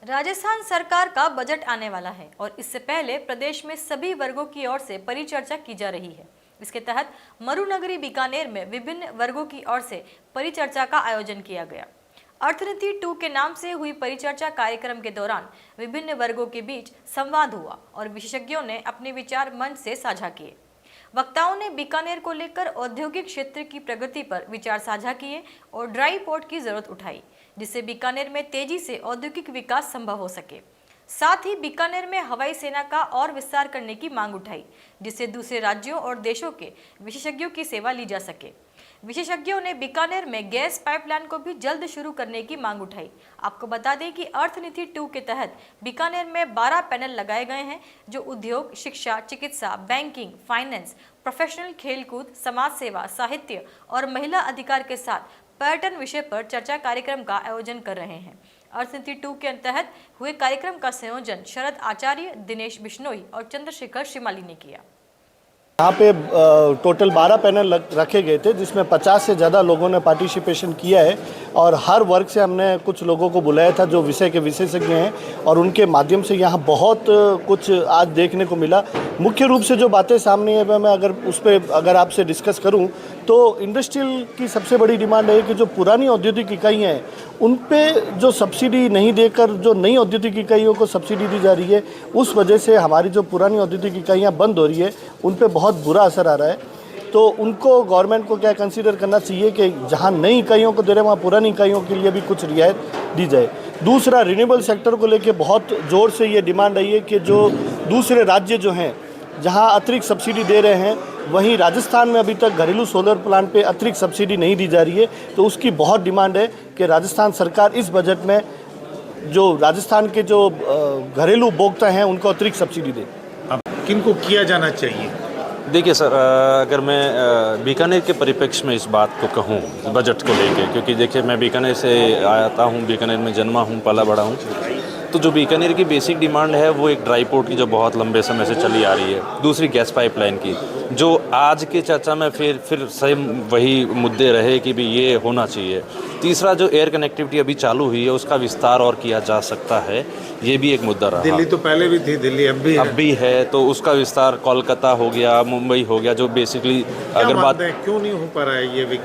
राजस्थान सरकार का बजट आने वाला है और इससे पहले प्रदेश में सभी वर्गों की ओर से परिचर्चा की जा रही है। इसके तहत मरुनगरी बीकानेर में विभिन्न वर्गों की ओर से परिचर्चा का आयोजन किया गया। अर्थनीति 2 के नाम से हुई परिचर्चा कार्यक्रम के दौरान विभिन्न वर्गों के बीच संवाद हुआ और विशेषज्ञों ने अपने विचार मंच से साझा किए। वक्ताओं ने बीकानेर को लेकर औद्योगिक क्षेत्र की प्रगति पर विचार साझा किए और ड्राई पोर्ट की जरूरत उठाई, जिससे बीकानेर में तेजी से औद्योगिक विकास संभव हो सके। साथ ही बीकानेर में हवाई सेना का और विस्तार करने की मांग उठाई, जिससे दूसरे राज्यों और देशों के विशेषज्ञों की सेवा ली जा सके। विशेषज्ञों ने बीकानेर में गैस पाइपलाइन को भी जल्द शुरू करने की मांग उठाई। आपको बता दें कि अर्थनीति 2 के तहत बीकानेर में 12 पैनल लगाए गए हैं, जो उद्योग, शिक्षा, चिकित्सा, बैंकिंग, फाइनेंस, प्रोफेशनल, खेलकूद, समाज सेवा, साहित्य और महिला अधिकार के साथ पर्यटन विषय पर चर्चा कार्यक्रम का आयोजन कर रहे हैं। अर्थनीति 2 के तहत हुए कार्यक्रम का संयोजन शरद आचार्य, दिनेश बिश्नोई और चंद्रशेखर श्रीमाली ने किया। यहाँ पे टोटल 12 पैनल रखे गए थे, जिसमें 50 से ज़्यादा लोगों ने पार्टिसिपेशन किया है और हर वर्ग से हमने कुछ लोगों को बुलाया था जो विषय के विशेषज्ञ हैं और उनके माध्यम से यहाँ बहुत कुछ आज देखने को मिला। मुख्य रूप से जो बातें सामने है, मैं अगर आपसे डिस्कस करूँ तो इंडस्ट्रियल की सबसे बड़ी डिमांड है कि जो पुरानी औद्योगिक इकाइयाँ हैं उन पे जो सब्सिडी नहीं देकर जो नई औद्योगिक इकाइयों को सब्सिडी दी जा रही है, उस वजह से हमारी जो पुरानी औद्योगिक इकाइयाँ बंद हो रही है उन पे बहुत बुरा असर आ रहा है। तो उनको गवर्नमेंट को क्या कंसीडर करना चाहिए कि जहाँ नई इकाइयों को दे रहे हैं वहाँ पुरानी इकाइयों के लिए भी कुछ रियायत दी जाए। दूसरा, रिन्यूएबल सेक्टर को लेकर बहुत ज़ोर से ये डिमांड आई है कि जो दूसरे राज्य जो हैं जहाँ अतिरिक्त सब्सिडी दे रहे हैं, वहीं राजस्थान में अभी तक घरेलू सोलर प्लांट पे अतिरिक्त सब्सिडी नहीं दी जा रही है, तो उसकी बहुत डिमांड है कि राजस्थान सरकार इस बजट में जो राजस्थान के जो घरेलू उपभोक्ता हैं उनको अतिरिक्त सब्सिडी दे। अब किनको किया जाना चाहिए? देखिए सर, अगर मैं बीकानेर के परिप्रेक्ष्य में इस बात को कहूँ बजट को लेके, क्योंकि देखिए मैं बीकानेर से आता हूँ, बीकानेर में जन्मा हूँ, पला बड़ा हूँ, तो जो बीकानेर की बेसिक डिमांड है वो एक ड्राई पोर्ट की जो बहुत लंबे समय से चली आ रही है, दूसरी गैस पाइपलाइन की, जो आज के चर्चा में फिर सेम वही मुद्दे रहे कि भी ये होना चाहिए। तीसरा, जो एयर कनेक्टिविटी अभी चालू हुई है उसका विस्तार और किया जा सकता है, ये भी एक मुद्दा रहा। दिल्ली तो पहले भी थी, दिल्ली अब भी है, तो उसका विस्तार कोलकाता हो गया, मुंबई हो गया, जो बेसिकली अगर बात क्यों नहीं हो पा रहा है ये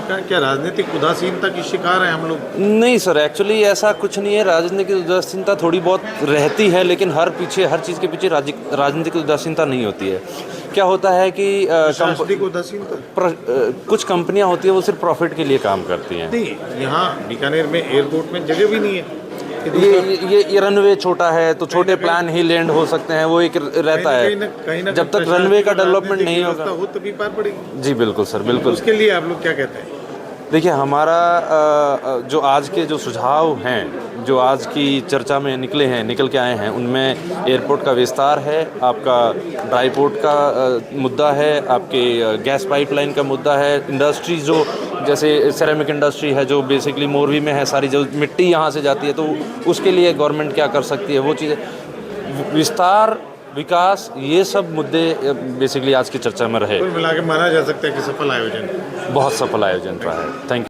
क्या राजनीतिक उदासीनता की शिकार है हम लोग? नहीं सर, एक्चुअली ऐसा कुछ नहीं है। राजनीतिक उदासीनता थोड़ी बहुत रहती है, लेकिन हर चीज़ के पीछे राजनीतिक उदासीनता नहीं होती है। क्या होता है कि कुछ कंपनियां होती है वो सिर्फ प्रॉफिट के लिए काम करती हैं। नहीं, यहाँ बीकानेर में एयरपोर्ट में जगह भी नहीं है। ये रनवे छोटा है तो छोटे प्लान ही लैंड हो सकते हैं, वो एक रहता है। जब तक रनवे का डेवलपमेंट नहीं होगा हो तभी पार पड़ेगी। जी बिल्कुल सर, बिल्कुल। उसके लिए आप लोग क्या कहते हैं? देखिए, हमारा जो आज के जो सुझाव हैं, जो आज की चर्चा में निकल के आए हैं, उनमें एयरपोर्ट का विस्तार है, आपका ड्राई पोर्ट का मुद्दा है, आपके गैस पाइपलाइन का मुद्दा है, इंडस्ट्रीज जो जैसे सेरेमिक इंडस्ट्री है जो बेसिकली मोरवी में है, सारी जो मिट्टी यहाँ से जाती है, तो उसके लिए गवर्नमेंट क्या कर सकती है, वो चीज़ें, विस्तार, विकास, ये सब मुद्दे बेसिकली आज की चर्चा में रहे। कुल मिला के माना जा सकता है कि सफल आयोजन, बहुत सफल आयोजन रहा है। Thank you.